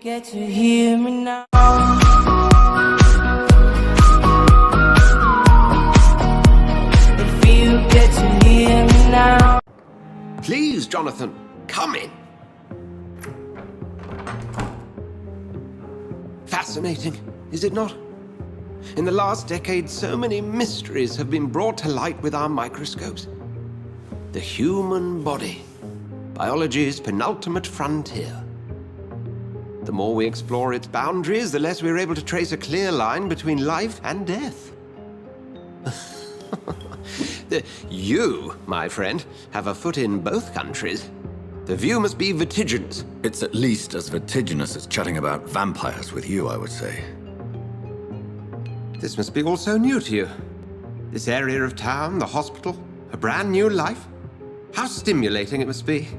get to hear me now. If you get to hear me now. Please, Jonathan, come in. Fascinating, is it not? In the last decade, so many mysteries have been brought to light with our microscopes. The human body, biology's penultimate frontier. The more we explore its boundaries, the less we're able to trace a clear line between life and death. You, my friend, have a foot in both countries. The view must be vertiginous. It's at least as vertiginous as chatting about vampires with you, I would say. This must be all so new to you. This area of town, the hospital, a brand new life. How stimulating it must be.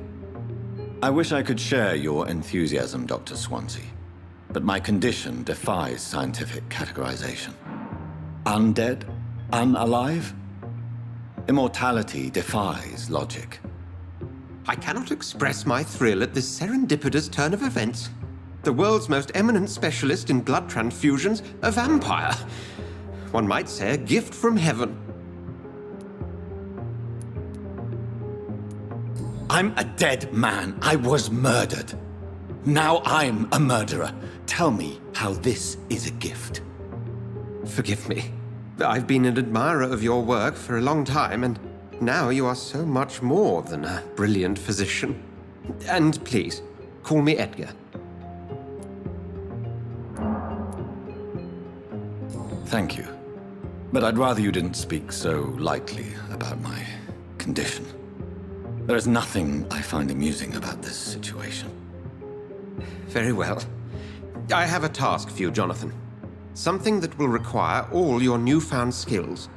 I wish I could share your enthusiasm, Dr. Swansea, but my condition defies scientific categorization. Undead? Unalive? Immortality defies logic. I cannot express my thrill at this serendipitous turn of events. The world's most eminent specialist in blood transfusions, a vampire. One might say a gift from heaven. I'm a dead man. I was murdered. Now I'm a murderer. Tell me how this is a gift. Forgive me. I've been an admirer of your work for a long time, and now you are so much more than a brilliant physician. And please, call me Edgar. Thank you. But I'd rather you didn't speak so lightly about my condition. There is nothing I find amusing about this situation. Very well. I have a task for you, Jonathan. Something that will require all your newfound skills.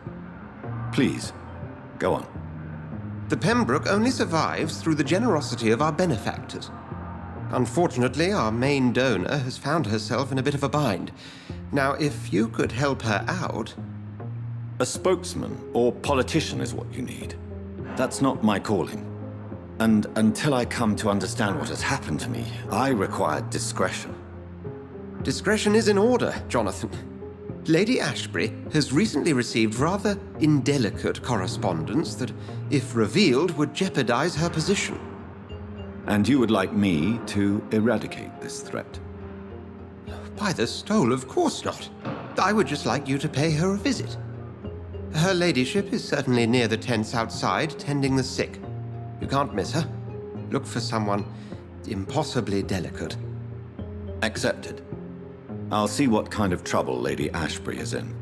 Please, go on. The Pembroke only survives through the generosity of our benefactors. Unfortunately, our main donor has found herself in a bit of a bind. Now, if you could help her out... A spokesman or politician is what you need. That's not my calling. And until I come to understand what has happened to me, I require discretion. Discretion is in order, Jonathan. Lady Ashbury has recently received rather indelicate correspondence that, if revealed, would jeopardize her position. And you would like me to eradicate this threat? By the stole, of course not. I would just like you to pay her a visit. Her ladyship is certainly near the tents outside, tending the sick. You can't miss her. Look for someone impossibly delicate. Accepted. I'll see what kind of trouble Lady Ashbury is in.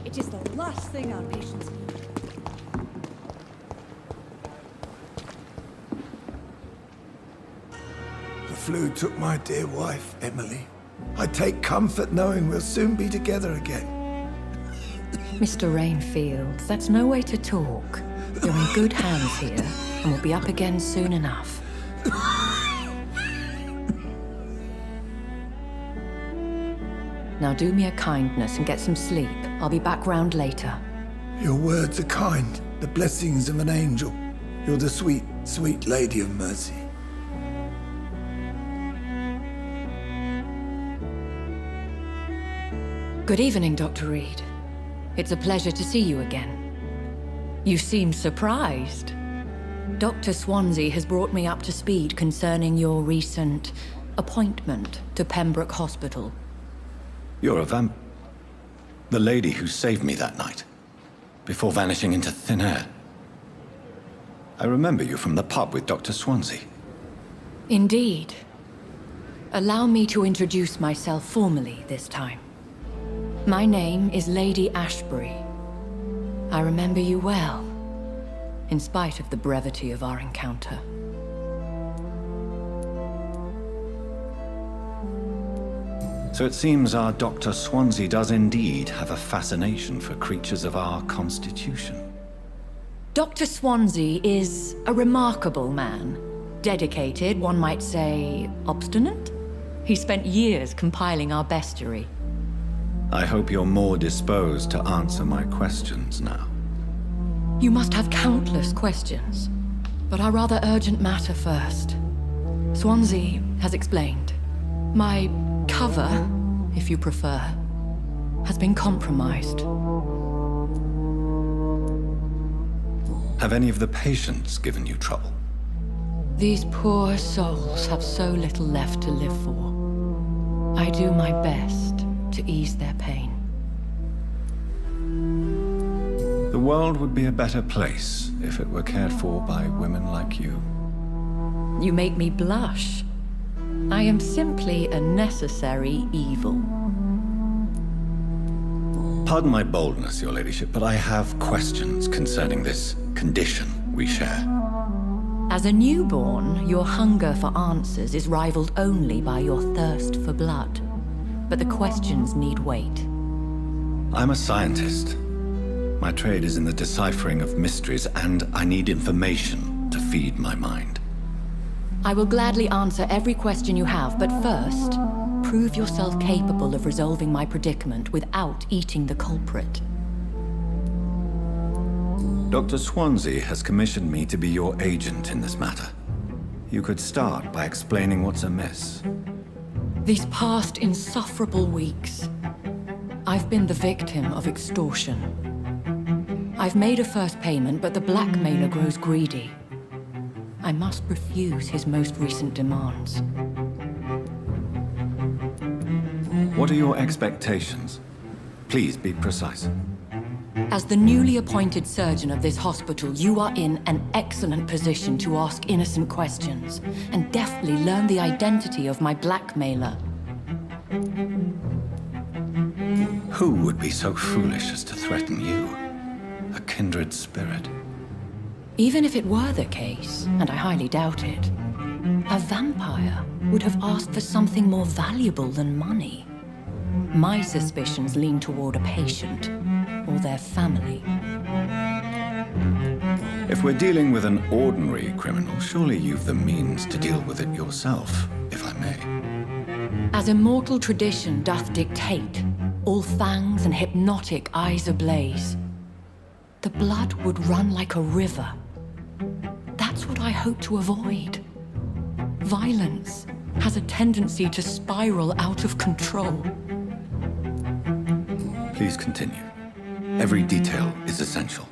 It is the last thing our patients need. The flu took my dear wife, Emily. I take comfort knowing we'll soon be together again. Mr. Rainfield, that's no way to talk. You're in good hands here, and we'll be up again soon enough. Now do me a kindness and get some sleep. I'll be back round later. Your words are kind, the blessings of an angel. You're the sweet, sweet Lady of Mercy. Good evening, Dr. Reed. It's a pleasure to see you again. You seem surprised. Dr. Swansea has brought me up to speed concerning your recent appointment to Pembroke Hospital. You're a the lady who saved me that night, before vanishing into thin air. I remember you from the pub with Dr. Swansea. Indeed. Allow me to introduce myself formally this time. My name is Lady Ashbury. I remember you well, in spite of the brevity of our encounter. So it seems our Dr. Swansea does indeed have a fascination for creatures of our constitution. Dr. Swansea is a remarkable man. Dedicated, one might say, obstinate? He spent years compiling our bestiary. I hope you're more disposed to answer my questions now. You must have countless questions, but our rather urgent matter first. Swansea has explained. My cover, if you prefer, has been compromised. Have any of the patients given you trouble? These poor souls have so little left to live for. I do my best to ease their pain. The world would be a better place if it were cared for by women like you. You make me blush. I am simply a necessary evil. Pardon my boldness, your ladyship, but I have questions concerning this condition we share. As a newborn, your hunger for answers is rivaled only by your thirst for blood. But the questions need wait. I'm a scientist. My trade is in the deciphering of mysteries, and I need information to feed my mind. I will gladly answer every question you have, but first, prove yourself capable of resolving my predicament without eating the culprit. Dr. Swansea has commissioned me to be your agent in this matter. You could start by explaining what's amiss. These past insufferable weeks, I've been the victim of extortion. I've made a first payment, but the blackmailer grows greedy. I must refuse his most recent demands. What are your expectations? Please be precise. As the newly appointed surgeon of this hospital, you are in an excellent position to ask innocent questions and deftly learn the identity of my blackmailer. Who would be so foolish as to threaten you? A kindred spirit. Even if it were the case, and I highly doubt it, a vampire would have asked for something more valuable than money. My suspicions lean toward a patient or their family. If we're dealing with an ordinary criminal, surely you've the means to deal with it yourself, if I may. As immortal tradition doth dictate, all fangs and hypnotic eyes ablaze, the blood would run like a river. That's what I hope to avoid. Violence has a tendency to spiral out of control. Please continue. Every detail is essential.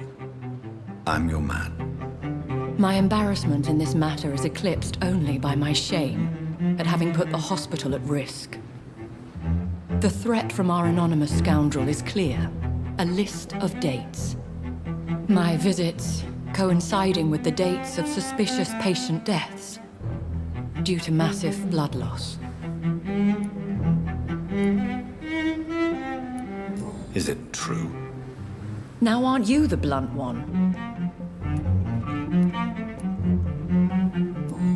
I'm your man. My embarrassment in this matter is eclipsed only by my shame at having put the hospital at risk. The threat from our anonymous scoundrel is clear. A list of dates. My visits coinciding with the dates of suspicious patient deaths due to massive blood loss. Is it true? Now aren't you the blunt one?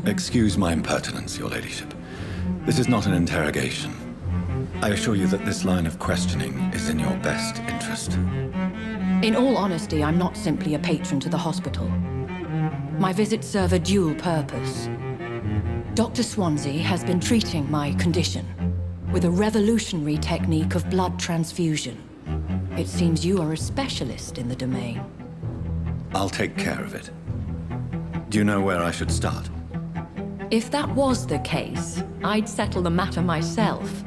Excuse my impertinence, your ladyship. This is not an interrogation. I assure you that this line of questioning is in your best interest. In all honesty, I'm not simply a patron to the hospital. My visits serve a dual purpose. Dr. Swansea has been treating my condition with a revolutionary technique of blood transfusion. It seems you are a specialist in the domain. I'll take care of it. Do you know where I should start? If that was the case, I'd settle the matter myself.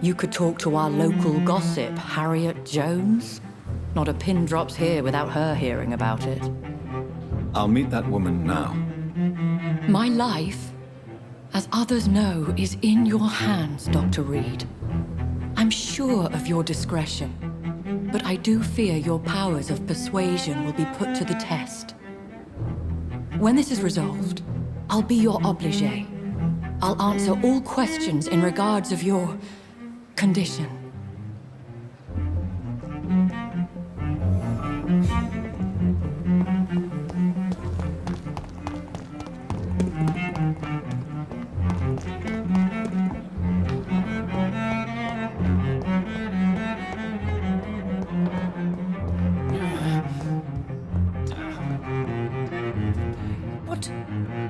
You could talk to our local gossip, Harriet Jones. Not a pin drops here without her hearing about it. I'll meet that woman now. My life, as others know, is in your hands, Dr. Reed. I'm sure of your discretion, but I do fear your powers of persuasion will be put to the test. When this is resolved, I'll be your obligé. I'll answer all questions in regards of your condition.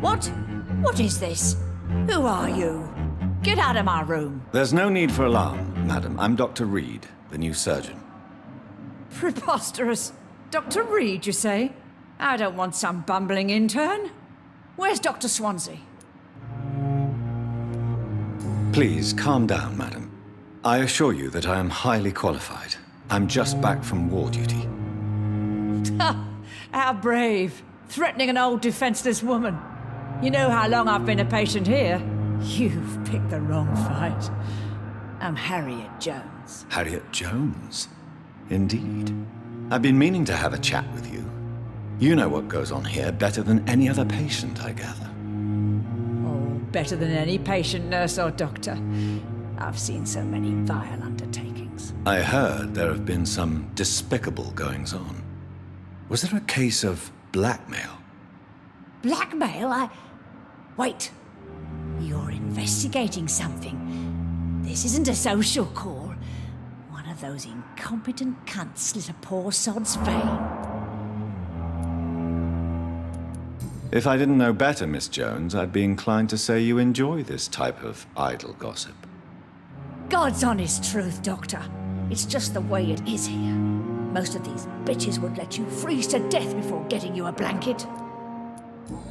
What? What is this? Who are you? Get out of my room. There's no need for alarm, madam. I'm Dr. Reed, the new surgeon. Preposterous. Dr. Reed, you say? I don't want some bumbling intern. Where's Dr. Swansea? Please, calm down, madam. I assure you that I am highly qualified. I'm just back from war duty. How brave. Threatening an old defenseless woman. You know how long I've been a patient here? You've picked the wrong fight. I'm Harriet Jones. Harriet Jones? Indeed. I've been meaning to have a chat with you. You know what goes on here better than any other patient, I gather. Oh, better than any patient, nurse or doctor. I've seen so many vile undertakings. I heard there have been some despicable goings-on. Was there a case of blackmail? Blackmail? Wait. You're investigating something. This isn't a social call. One of those incompetent cunts slit a poor sod's vein. If I didn't know better, Miss Jones, I'd be inclined to say you enjoy this type of idle gossip. God's honest truth, Doctor. It's just the way it is here. Most of these bitches would let you freeze to death before getting you a blanket.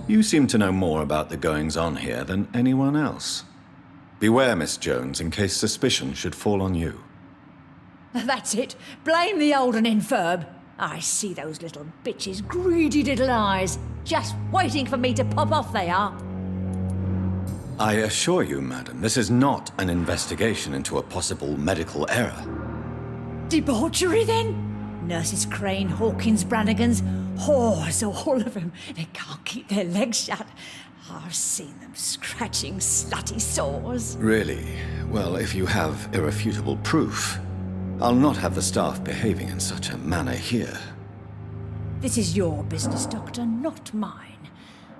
You seem to know more about the goings-on here than anyone else. Beware, Miss Jones, in case suspicion should fall on you. That's it. Blame the old and infirm. I see those little bitches' greedy little eyes. Just waiting for me to pop off they are. I assure you, madam, this is not an investigation into a possible medical error. Debauchery, then? Nurses Crane, Hawkins, Brannigans, whores, all of them. They can't keep their legs shut. I've seen them scratching slutty sores. Really? Well, if you have irrefutable proof, I'll not have the staff behaving in such a manner here. This is your business, Doctor, not mine.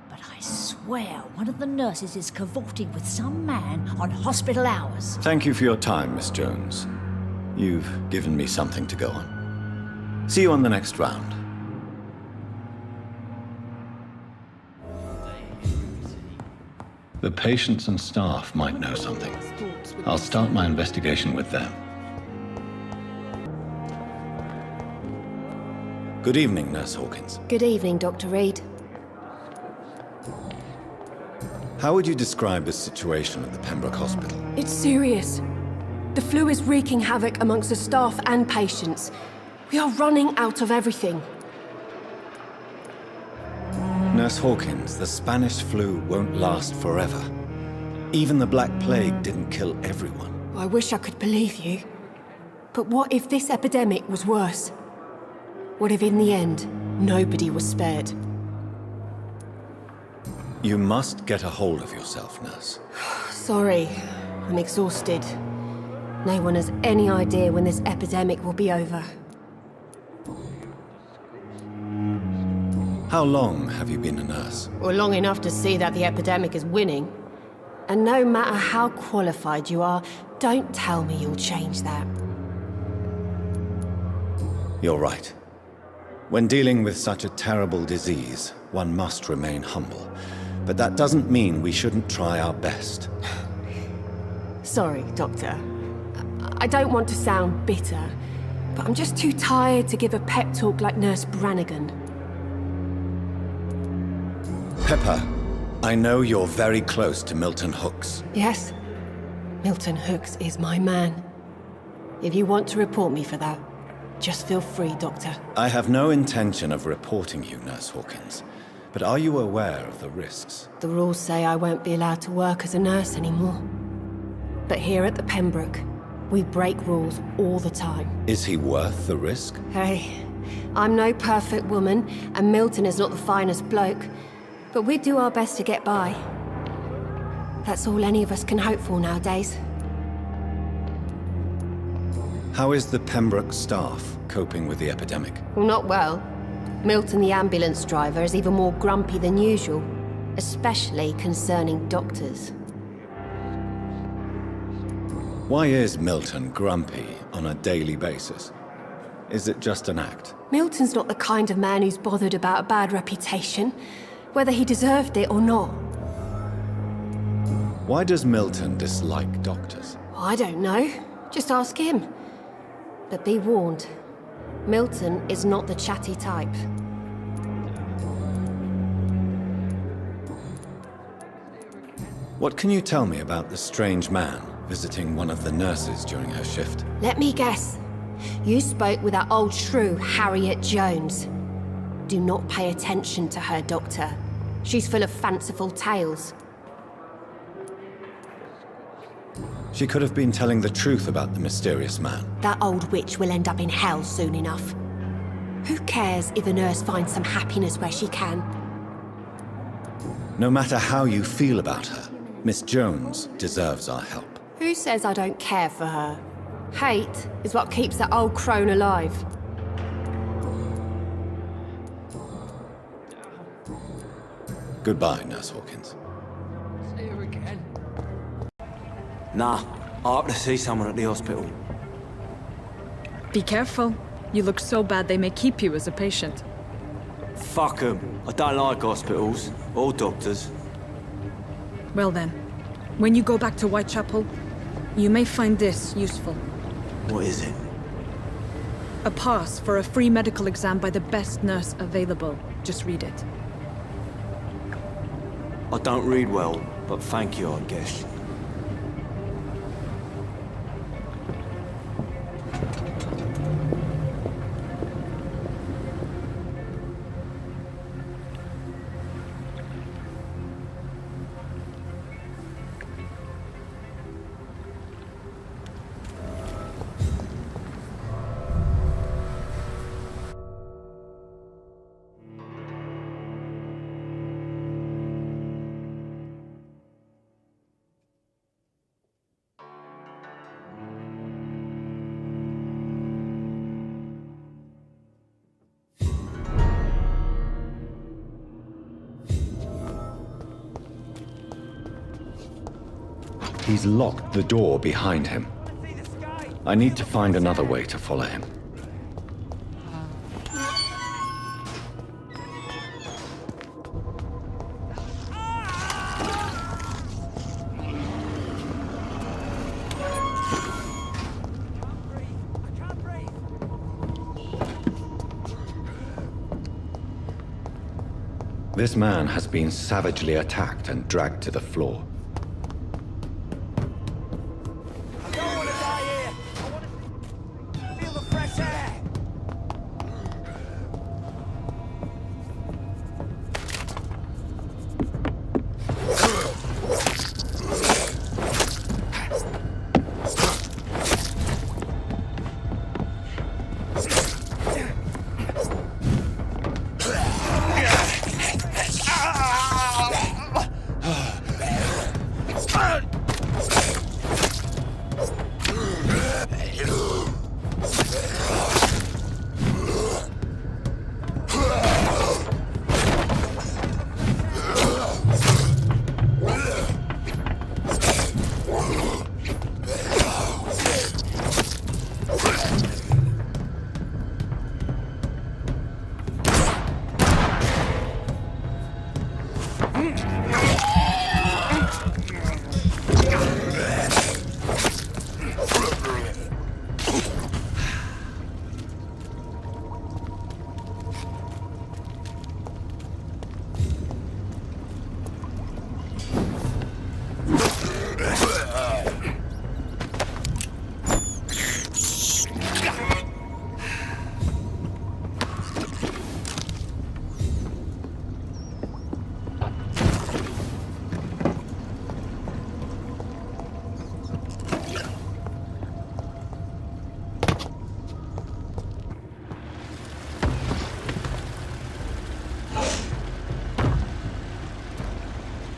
But I swear one of the nurses is cavorting with some man on hospital hours. Thank you for your time, Miss Jones. You've given me something to go on. See you on the next round. The patients and staff might know something. I'll start my investigation with them. Good evening, Nurse Hawkins. Good evening, Dr. Reed. How would you describe the situation at the Pembroke Hospital? It's serious. The flu is wreaking havoc amongst the staff and patients. We are running out of everything. Nurse Hawkins, the Spanish flu won't last forever. Even the Black Plague didn't kill everyone. I wish I could believe you. But what if this epidemic was worse? What if in the end, nobody was spared? You must get a hold of yourself, nurse. Sorry, I'm exhausted. No one has any idea when this epidemic will be over. How long have you been a nurse? Well, long enough to see that the epidemic is winning. And no matter how qualified you are, don't tell me you'll change that. You're right. When dealing with such a terrible disease, one must remain humble. But that doesn't mean we shouldn't try our best. Sorry, Doctor. I don't want to sound bitter, but I'm just too tired to give a pep talk like Nurse Brannigan. Pepper, I know you're very close to Milton Hooks. Yes, Milton Hooks is my man. If you want to report me for that, just feel free, Doctor. I have no intention of reporting you, Nurse Hawkins. But are you aware of the risks? The rules say I won't be allowed to work as a nurse anymore. But here at the Pembroke, we break rules all the time. Is he worth the risk? Hey, I'm no perfect woman, and Milton is not the finest bloke. But we do our best to get by. That's all any of us can hope for nowadays. How is the Pembroke staff coping with the epidemic? Well, not well. Milton, the ambulance driver, is even more grumpy than usual, especially concerning doctors. Why is Milton grumpy on a daily basis? Is it just an act? Milton's not the kind of man who's bothered about a bad reputation, whether he deserved it or not. Why does Milton dislike doctors? I don't know. Just ask him. But be warned, Milton is not the chatty type. What can you tell me about the strange man visiting one of the nurses during her shift? Let me guess. You spoke with that old shrew, Harriet Jones. Do not pay attention to her, Doctor. She's full of fanciful tales. She could have been telling the truth about the mysterious man. That old witch will end up in hell soon enough. Who cares if a nurse finds some happiness where she can? No matter how you feel about her, Miss Jones deserves our help. Who says I don't care for her? Hate is what keeps that old crone alive. Goodbye, Nurse Hawkins. See you again. Nah, I have to see someone at the hospital. Be careful. You look so bad they may keep you as a patient. Fuck 'em. I don't like hospitals, or doctors. Well then, when you go back to Whitechapel, you may find this useful. What is it? A pass for a free medical exam by the best nurse available. Just read it. I don't read well, but thank you, I guess. He's locked the door behind him. I need to find another way to follow him. This man has been savagely attacked and dragged to the floor.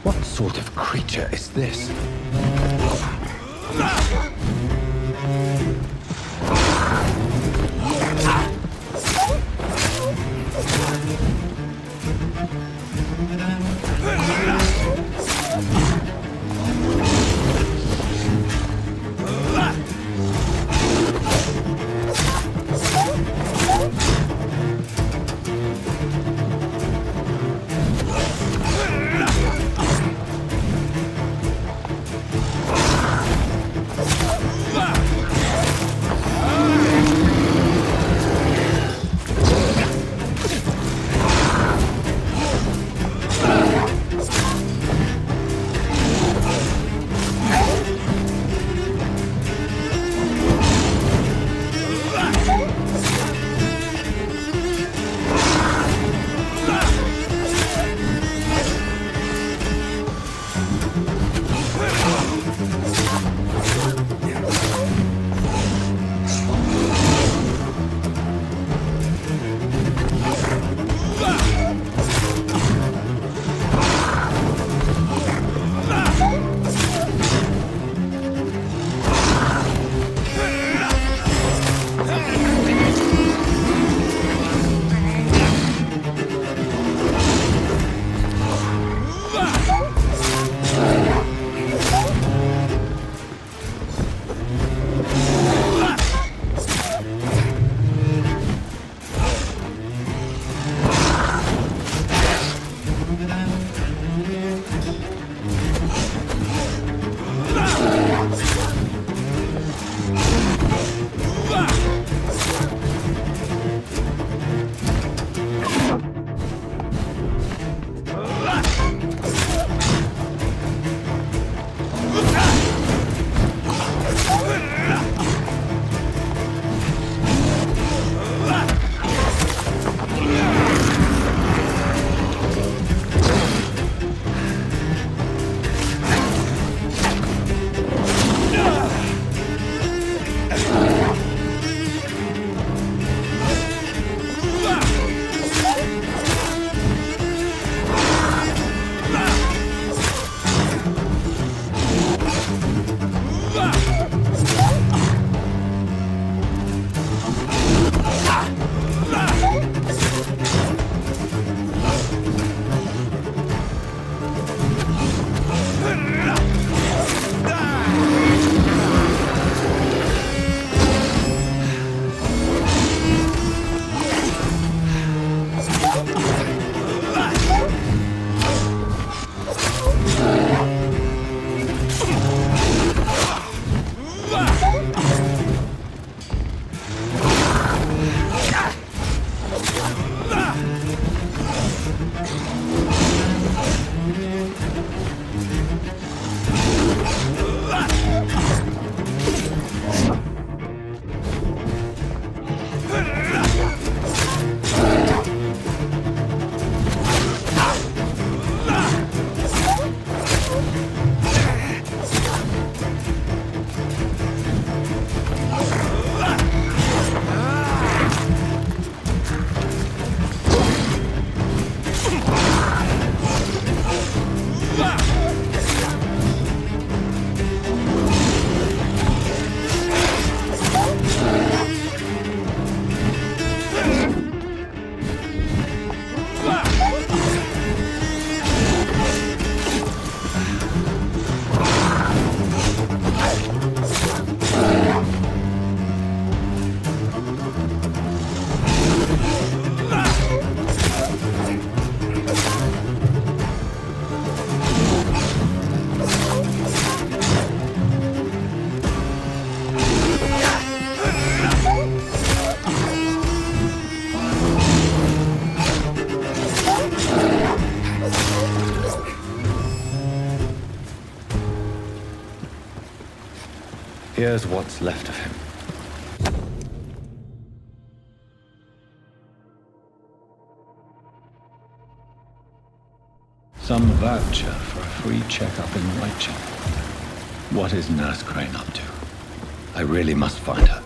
What sort of creature is this? Here's what's left of him. Some voucher for a free checkup in Whitechapel. What is Nurse Crane up to? I really must find her.